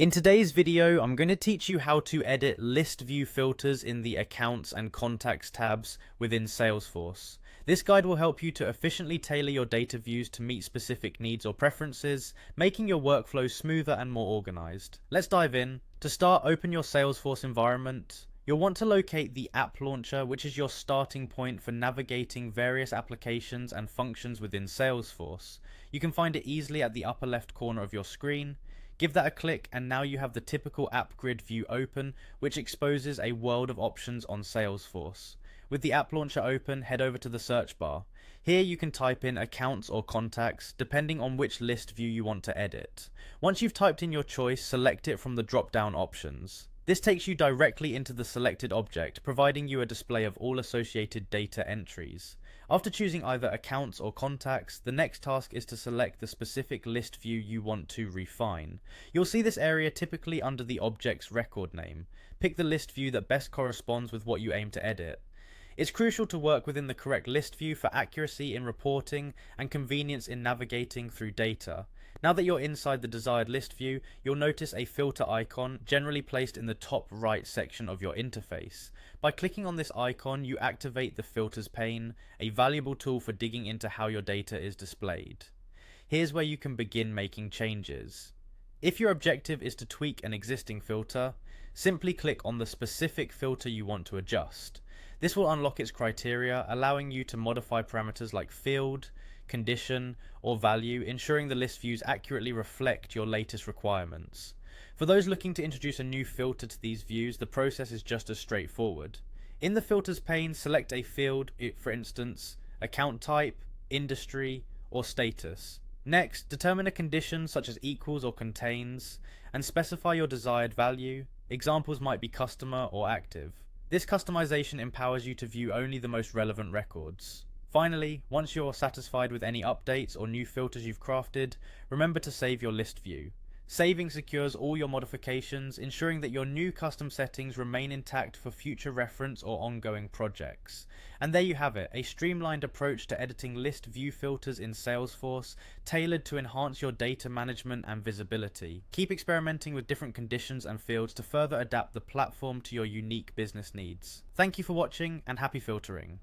In today's video, I'm going to teach you how to edit list view filters in the Accounts and Contacts tabs within Salesforce. This guide will help you to efficiently tailor your data views to meet specific needs or preferences, making your workflow smoother and more organized. Let's dive in. To start, open your Salesforce environment. You'll want to locate the App Launcher, which is your starting point for navigating various applications and functions within Salesforce. You can find it easily at the upper left corner of your screen. Give that a click and now you have the typical app grid view open, which exposes a world of options on Salesforce. With the app launcher open, head over to the search bar. Here you can type in accounts or contacts, depending on which list view you want to edit. Once you've typed in your choice, select it from the drop-down options. This takes you directly into the selected object, providing you a display of all associated data entries. After choosing either accounts or contacts, the next task is to select the specific list view you want to refine. You'll see this area typically under the object's record name. Pick the list view that best corresponds with what you aim to edit. It's crucial to work within the correct list view for accuracy in reporting and convenience in navigating through data. Now that you're inside the desired list view, you'll notice a filter icon generally placed in the top right section of your interface. By clicking on this icon, you activate the filters pane, a valuable tool for digging into how your data is displayed. Here's where you can begin making changes. If your objective is to tweak an existing filter, simply click on the specific filter you want to adjust. This will unlock its criteria, allowing you to modify parameters like field, condition, or value, ensuring the list views accurately reflect your latest requirements. For those looking to introduce a new filter to these views, the process is just as straightforward. In the filters pane, select a field, for instance, account type, industry, or status. Next, determine a condition such as equals or contains, and specify your desired value. Examples might be customer or active. This customization empowers you to view only the most relevant records. Finally, once you're satisfied with any updates or new filters you've crafted, remember to save your list view. Saving secures all your modifications, ensuring that your new custom settings remain intact for future reference or ongoing projects. And there you have it, a streamlined approach to editing list view filters in Salesforce, tailored to enhance your data management and visibility. Keep experimenting with different conditions and fields to further adapt the platform to your unique business needs. Thank you for watching and happy filtering.